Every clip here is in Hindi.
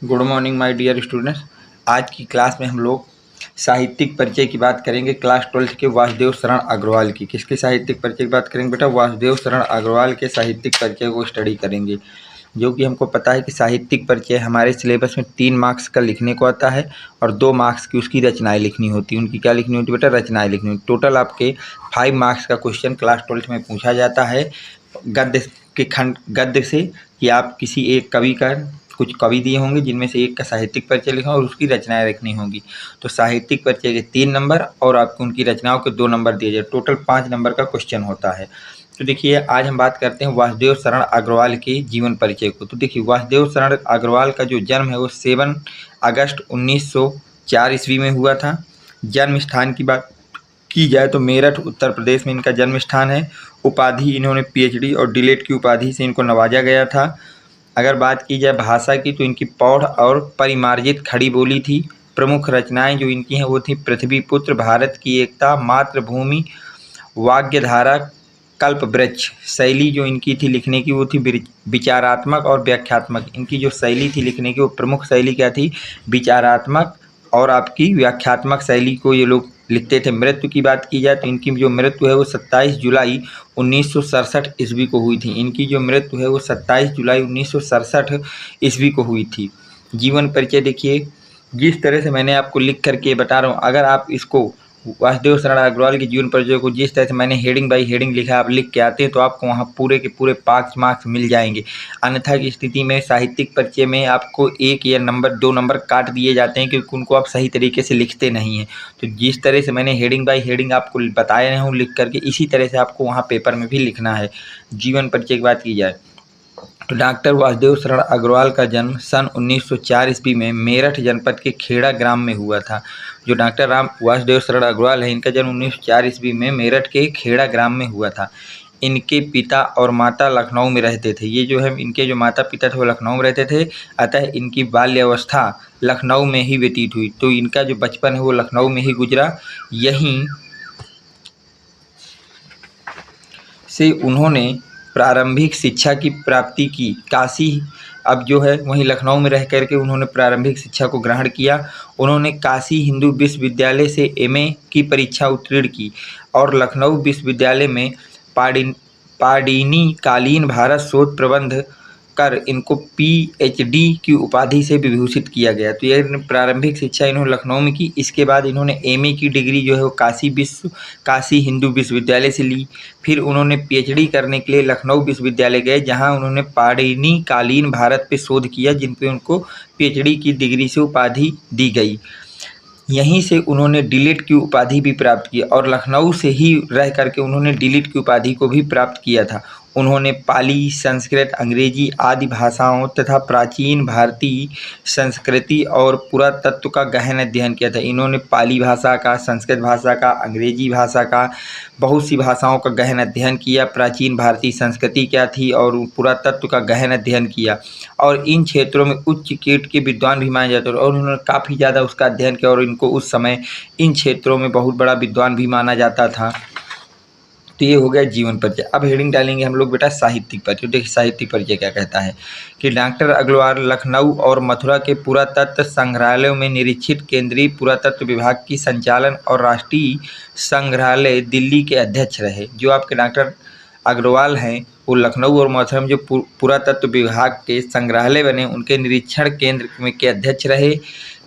Good morning my dear students. आज की क्लास में हम लोग साहित्यिक परिचय की बात करेंगे। क्लास 12 के वासुदेव शरण अग्रवाल की। किसके साहित्यिक परिचय की बात करेंगे बेटा? वासुदेव शरण अग्रवाल के साहित्यिक परिचय को स्टडी करेंगे। जो कि हमको पता है कि साहित्यिक परिचय हमारे सिलेबस में 3 मार्क्स का लिखने को आता है और 2 मार्क्स की उसकी रचनाएं लिखनी होती हैं। उनकी क्या लिखनी होती है बेटा? रचनाएं लिखनी होती। टोटल आपके 5 मार्क्स का क्वेश्चन क्लास 12 में पूछा जाता है गद्य से, कि आप किसी एक कवि का कुछ कवि दिए होंगे जिनमें से एक का साहित्यिक परिचय लिखा और उसकी रचनाएं लिखनी होंगी। तो साहित्यिक परिचय के 3 नंबर और आपको उनकी रचनाओं के 2 नंबर दिए जाए। टोटल 5 नंबर का क्वेश्चन होता है। तो देखिए, आज हम बात करते हैं वासुदेव शरण अग्रवाल के जीवन परिचय को। तो देखिए, वासुदेव शरण अग्रवाल का जो जन्म है वो 7 अगस्त 1904 ईस्वी में हुआ था। जन्म स्थान की बात की जाए तो मेरठ उत्तर प्रदेश में इनका जन्म स्थान है। उपाधि इन्होंने पीएचडी और डीलेट की उपाधि से इनको नवाजा गया था। अगर बात की जाए भाषा की तो इनकी पौढ़ और परिमार्जित खड़ी बोली थी। प्रमुख रचनाएं जो इनकी हैं वो थी पृथ्वीपुत्र, भारत की एकता, मातृभूमि, वाग्यधारा, कल्पवृक्ष। शैली जो इनकी थी लिखने की वो थी विचारात्मक और व्याख्यात्मक। इनकी जो शैली थी लिखने की वो प्रमुख शैली क्या थी? विचारात्मक और आपकी व्याख्यात्मक शैली को ये लोग लिखते थे। मृत्यु की बात की जाए तो इनकी जो मृत्यु है वो 27 जुलाई 1967 ईस्वी को हुई थी। इनकी जो मृत्यु है वो 27 जुलाई 1967 ईस्वी को हुई थी। जीवन परिचय देखिए, जिस तरह से मैंने आपको लिख करके बता रहा हूँ, अगर आप इसको वासुदेव शरण अग्रवाल के जीवन परिचय को जिस तरह से मैंने हेडिंग बाई हेडिंग लिखा आप लिख के आते हैं तो आपको वहाँ पूरे के पूरे 5 मार्क्स मिल जाएंगे। अन्यथा की स्थिति में साहित्यिक परिचय में आपको 1 या 2 नंबर काट दिए जाते हैं क्योंकि उनको आप सही तरीके से लिखते नहीं हैं। तो जिस तरह से मैंने हेडिंग बाई हेडिंग आपको बताया हूँ लिख करके, इसी तरह से आपको वहाँ पेपर में भी लिखना है। जीवन परिचय की बात की जाए तो डॉक्टर वासुदेव शरण अग्रवाल का जन्म सन 1904 ईस्वी में मेरठ जनपद के खेड़ा ग्राम में हुआ था। जो डॉक्टर वासुदेव शरण अग्रवाल है, इनका जन्म 1904 ईस्वी में मेरठ के खेड़ा ग्राम में हुआ था। इनके पिता और माता लखनऊ में रहते थे। ये जो है इनके जो माता पिता थे वो लखनऊ में रहते थे, अतः इनकी बाल्यावस्था लखनऊ में ही व्यतीत हुई। तो इनका जो बचपन है वो लखनऊ में ही गुजरा। यहीं से उन्होंने प्रारंभिक शिक्षा की प्राप्ति की। काशी अब जो है वहीं लखनऊ में रह करके उन्होंने प्रारंभिक शिक्षा को ग्रहण किया। उन्होंने काशी हिंदू विश्वविद्यालय से एमए की परीक्षा उत्तीर्ण की और लखनऊ विश्वविद्यालय में पाणिनिकालीन भारत शोध प्रबंध कर इनको पीएचडी की उपाधि से विभूषित किया गया। तो यह प्रारंभिक शिक्षा इन्होंने लखनऊ में की। इसके बाद इन्होंने एमए की डिग्री जो है वो काशी हिंदू विश्वविद्यालय से ली। फिर उन्होंने पीएचडी करने के लिए लखनऊ विश्वविद्यालय गए, जहां उन्होंने पाणिनिकालीन भारत पे शोध किया, जिन पे उनको पीएचडी की डिग्री से उपाधि दी गई। यहीं से उन्होंने डीलिट की उपाधि भी प्राप्त की और लखनऊ से ही रह करके उन्होंने डीलिट की उपाधि को भी प्राप्त किया था। उन्होंने पाली, संस्कृत, अंग्रेजी आदि भाषाओं तथा प्राचीन भारतीय संस्कृति और पुरातत्व का गहन अध्ययन किया था। इन्होंने पाली भाषा का, संस्कृत भाषा का, अंग्रेजी भाषा का, बहुत सी भाषाओं का गहन अध्ययन किया। प्राचीन भारतीय संस्कृति क्या थी और पुरातत्व का गहन अध्ययन किया और इन क्षेत्रों में उच्च कोटि के विद्वान भी माने जाते हैं और उन्होंने काफ़ी ज़्यादा उसका अध्ययन किया और इनको उस समय इन क्षेत्रों में बहुत बड़ा विद्वान भी माना जाता था। तो ये हो गया जीवन परिचय। अब हेडिंग डालेंगे हम लोग बेटा साहित्यिक परिचय। देखिए साहित्यिक परिचय क्या कहता है कि डॉक्टर अग्रवाल लखनऊ और मथुरा के पुरातत्व संग्रहालयों में निरीक्षित केंद्रीय पुरातत्व विभाग की संचालन और राष्ट्रीय संग्रहालय दिल्ली के अध्यक्ष रहे। जो आपके डॉक्टर अग्रवाल हैं वो लखनऊ और मथुरा में जो पुरातत्व विभाग के संग्रहालय बने उनके निरीक्षण केंद्र में के अध्यक्ष रहे।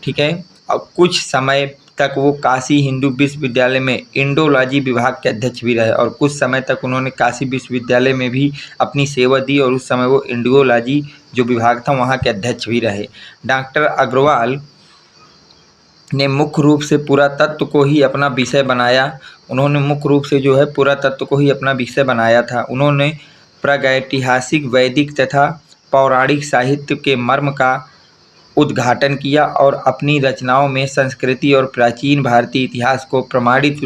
ठीक है। और कुछ समय तक वो काशी हिंदू विश्वविद्यालय में इंडोलॉजी विभाग के अध्यक्ष भी रहे और कुछ समय तक उन्होंने काशी विश्वविद्यालय में भी अपनी सेवा दी और उस समय वो इंडोलॉजी जो विभाग था वहाँ के अध्यक्ष भी रहे। डॉक्टर अग्रवाल ने मुख्य रूप से पुरातत्व को ही अपना विषय बनाया। उन्होंने मुख्य रूप से जो है पुरातत्व को ही अपना विषय बनाया था। उन्होंने प्रागैतिहासिक, वैदिक तथा पौराणिक साहित्य के मर्म का उद्घाटन किया और अपनी रचनाओं में संस्कृति और प्राचीन भारतीय इतिहास को प्रमाणित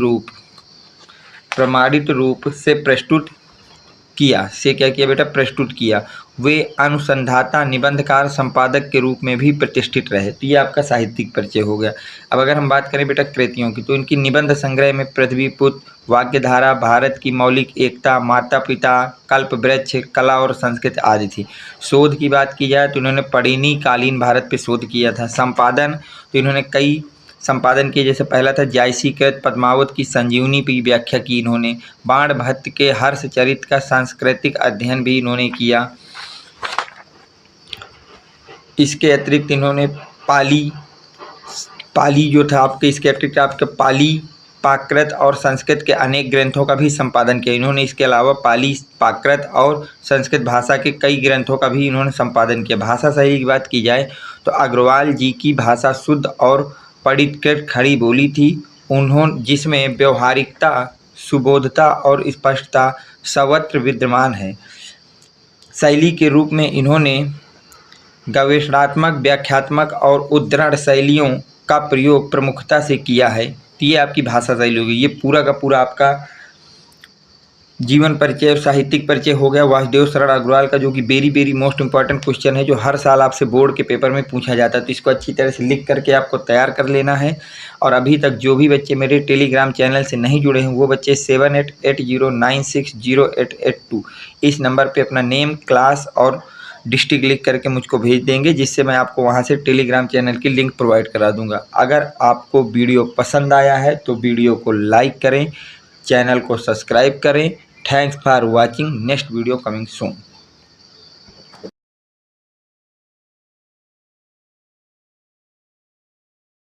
रूप से प्रस्तुत किया, से क्या किया बेटा, प्रस्तुत किया। वे अनुसंधाता, निबंधकार, संपादक के रूप में भी प्रतिष्ठित रहे। तो ये आपका साहित्यिक परिचय हो गया। अब अगर हम बात करें बेटा कृतियों की, तो इनकी निबंध संग्रह में पृथ्वीपुत्र, वाग्यधारा, भारत की मौलिक एकता, माता पिता, कल्पवृक्ष, कला और संस्कृत आदि थी। शोध की बात की जाए तो इन्होंने परिणी कालीन भारत पे शोध किया था। संपादन तो इन्होंने कई संपादन किए, जैसे पहला था जायसीकृत पद्मावत की संजीवनी की व्याख्या की इन्होंने। बाण भट्ट के हर्ष चरित का सांस्कृतिक अध्ययन भी इन्होंने किया। इसके अतिरिक्त इन्होंने पाली जो था आपके, इसके अतिरिक्त आपके पाली, प्राकृत और संस्कृत के अनेक ग्रंथों का भी संपादन किया इन्होंने। इसके अलावा पाली, प्राकृत और संस्कृत भाषा के कई ग्रंथों का भी इन्होंने संपादन किया। भाषा शैली की बात की जाए तो अग्रवाल जी की भाषा शुद्ध और परिष्कृत खड़ी बोली थी उन्होंने, जिसमें व्यवहारिकता, सुबोधता और स्पष्टता सर्वत्र विद्यमान है। शैली के रूप में इन्होंने गवेषणात्मक, व्याख्यात्मक और उद्धरण शैलियों का प्रयोग प्रमुखता से किया है। तो ये आपकी भाषा शैली होगी। ये पूरा का पूरा आपका जीवन परिचय और साहित्यिक परिचय हो गया वासुदेव शरण अग्रवाल का, जो कि वेरी मोस्ट इंपॉर्टेंट क्वेश्चन है, जो हर साल आपसे बोर्ड के पेपर में पूछा जाता है। तो इसको अच्छी तरह से लिख करके आपको तैयार कर लेना है। और अभी तक जो भी बच्चे मेरे टेलीग्राम चैनल से नहीं जुड़े हैं, वो बच्चे 7880960882 इस नंबर पर अपना नेम, क्लास और डिस्ट्रिक्ट लिख करके मुझको भेज देंगे, जिससे मैं आपको वहां से टेलीग्राम चैनल की लिंक प्रोवाइड करा दूंगा। अगर आपको वीडियो पसंद आया है तो वीडियो को लाइक करें, चैनल को सब्सक्राइब करें। Thanks for watching. Next video coming soon.